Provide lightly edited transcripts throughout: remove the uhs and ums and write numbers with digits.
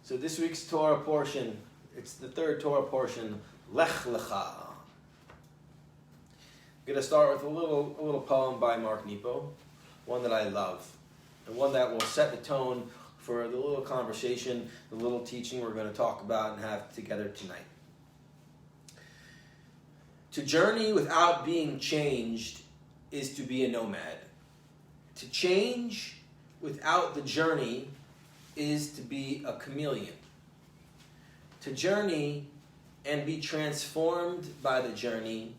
So this week's Torah portion, it's the third Torah portion, lech lecha. I'm going to start with a little poem by Mark Nepo, one that I love, and one that will set the tone for the little conversation, the little teaching we're going to talk about and have together tonight. To journey without being changed is to be a nomad. To change without the journey is to be a chameleon. To journey and be transformed by the journey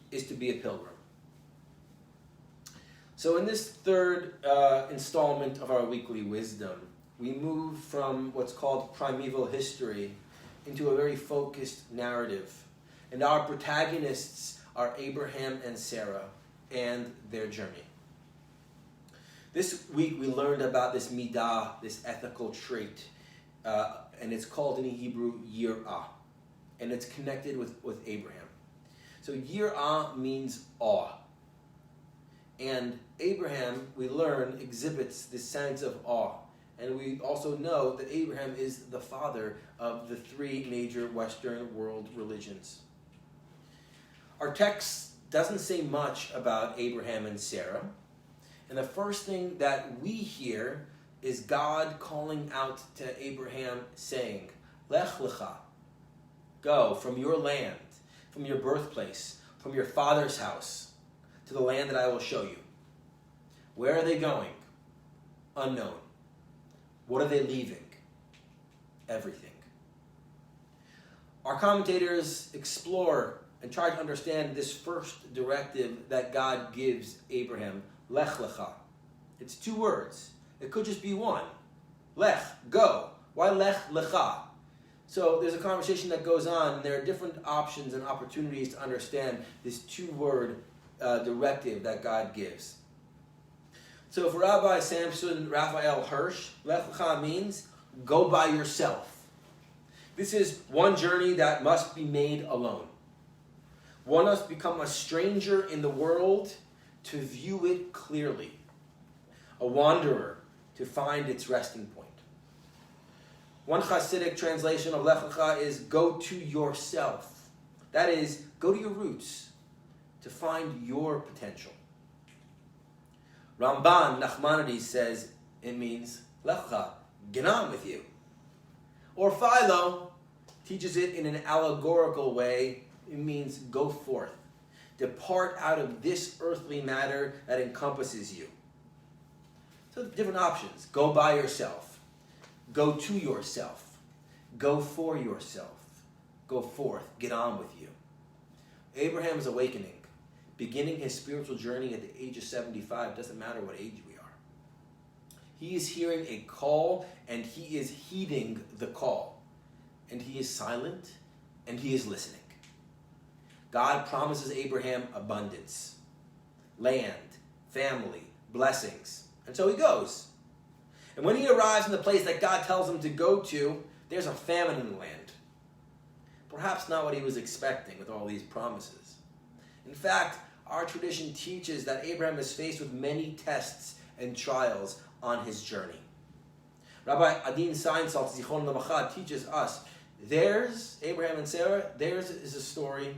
is to be a pilgrim. So in this third installment of our weekly wisdom, we move from what's called primeval history into a very focused narrative. And our protagonists are Abraham and Sarah and their journey. This week we learned about this midah, this ethical trait, and it's called in Hebrew yirah, and it's connected with Abraham. So yirah means awe, and Abraham, we learn, exhibits this sense of awe, and we also know that Abraham is the father of the three major Western world religions. Our text doesn't say much about Abraham and Sarah. And the first thing that we hear is God calling out to Abraham saying, lech lecha, go from your land, from your birthplace, from your father's house, to the land that I will show you. Where are they going? Unknown. What are they leaving? Everything. Our commentators explore and try to understand this first directive that God gives Abraham, lech lecha. It's two words. It could just be one. Lech, go. Why lech lecha? So there's a conversation that goes on, and there are different options and opportunities to understand this two-word directive that God gives. So for Rabbi Samson Raphael Hirsch, lech lecha means go by yourself. This is one journey that must be made alone. One must become a stranger in the world to view it clearly, a wanderer to find its resting point. One Hasidic translation of lech lecha is go to yourself. That is, go to your roots to find your potential. Ramban Nachmanides says it means lech lecha, get on with you. Or Philo teaches it in an allegorical way. It means go forth. Depart out of this earthly matter that encompasses you. So different options. Go by yourself. Go to yourself. Go for yourself. Go forth. Get on with you. Abraham is awakening, beginning his spiritual journey at the age of 75. Doesn't matter what age we are. He is hearing a call, and he is heeding the call. And he is silent, and he is listening. God promises Abraham abundance, land, family, blessings. And so he goes. And when he arrives in the place that God tells him to go to, there's a famine in the land. Perhaps not what he was expecting with all these promises. In fact, our tradition teaches that Abraham is faced with many tests and trials on his journey. Rabbi Adin Seinsalt, Zichron Lamachad, teaches us, Abraham and Sarah, theirs is a story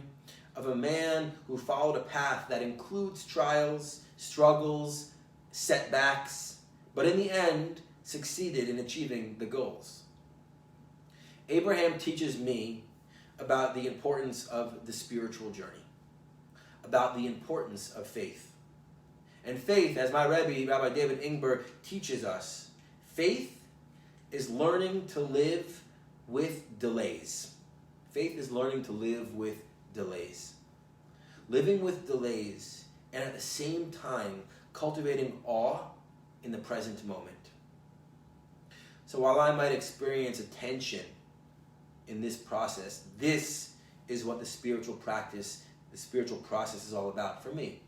of a man who followed a path that includes trials, struggles, setbacks, but in the end succeeded in achieving the goals. Abraham teaches me about the importance of the spiritual journey, about the importance of faith. And faith, as my Rebbe, Rabbi David Ingber, teaches us, faith is learning to live with delays. Faith is learning to live with delays. Living with delays, and at the same time cultivating awe in the present moment. So while I might experience a tension in this process, this is what the spiritual process is all about for me.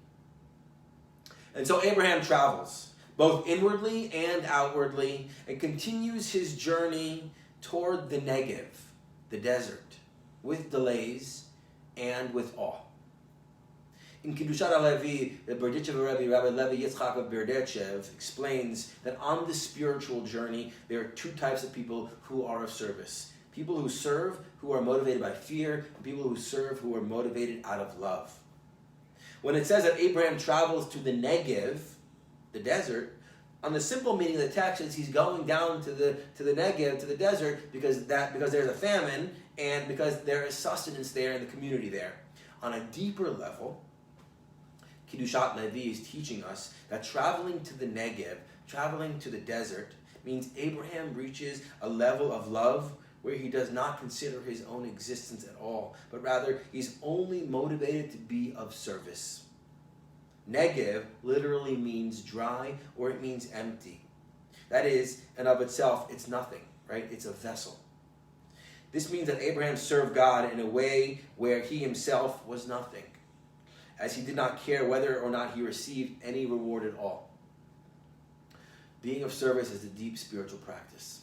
And so Abraham travels, both inwardly and outwardly, and continues his journey toward the Negev, the desert, with delays and with awe. In Kiddushat HaLevi, the Berditchev Rebbe, Rabbi Levi Yitzchak of Berditchev, explains that on the spiritual journey, there are two types of people who are of service. People who serve, who are motivated by fear, and people who serve, who are motivated out of love. When it says that Abraham travels to the Negev, the desert, on the simple meaning of the text is he's going down to the Negev, to the desert, because there's a famine and because there is sustenance there in the community there. On a deeper level, Kiddushat Levi is teaching us that traveling to the Negev, traveling to the desert, means Abraham reaches a level of love where he does not consider his own existence at all, but rather he's only motivated to be of service. Negev literally means dry, or it means empty. That is, and of itself, it's nothing, right? It's a vessel. This means that Abraham served God in a way where he himself was nothing, as he did not care whether or not he received any reward at all. Being of service is a deep spiritual practice.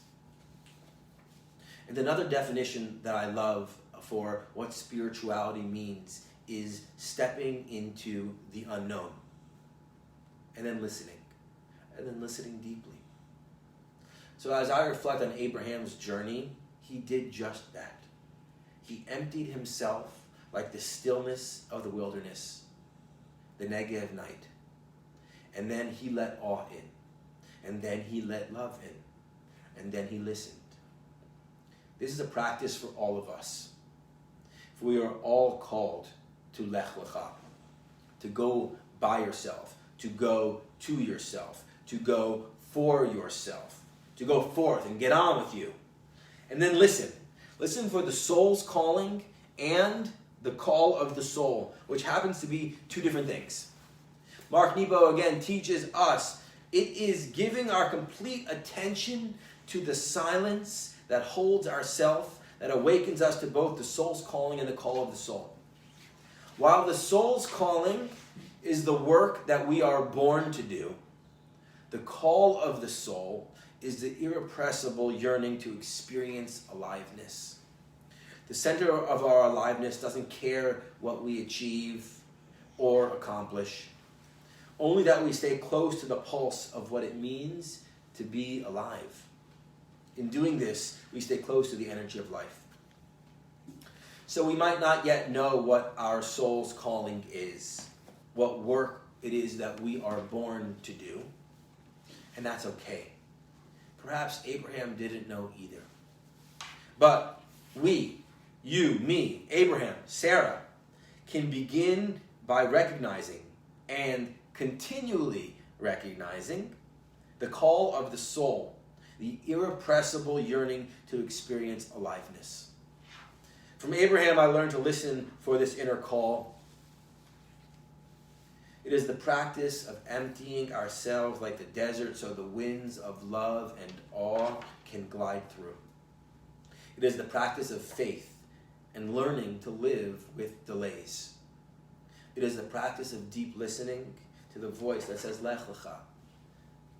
And another definition that I love for what spirituality means is stepping into the unknown and then listening deeply. So as I reflect on Abraham's journey, he did just that. He emptied himself like the stillness of the wilderness, the Negev night. And then he let awe in. And then he let love in. And then he listened. This is a practice for all of us. For we are all called to lech lecha, to go by yourself, to go to yourself, to go for yourself, to go forth and get on with you. And then listen. Listen for the soul's calling and the call of the soul, which happens to be two different things. Mark Nebo again teaches us it is giving our complete attention to the silence that holds ourself, that awakens us to both the soul's calling and the call of the soul. While the soul's calling is the work that we are born to do, the call of the soul is the irrepressible yearning to experience aliveness. The center of our aliveness doesn't care what we achieve or accomplish, only that we stay close to the pulse of what it means to be alive. In doing this, we stay close to the energy of life. So we might not yet know what our soul's calling is, what work it is that we are born to do, and that's okay. Perhaps Abraham didn't know either. But we, you, me, Abraham, Sarah, can begin by recognizing and continually recognizing the call of the soul, the irrepressible yearning to experience aliveness. From Abraham, I learned to listen for this inner call. It is the practice of emptying ourselves like the desert so the winds of love and awe can glide through. It is the practice of faith and learning to live with delays. It is the practice of deep listening to the voice that says, lech lecha.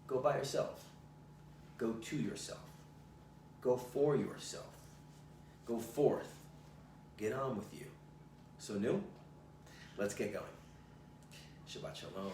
Go by yourself. Go to yourself. Go for yourself. Go forth. Get on with you. So new? Let's get going. Shabbat Shalom.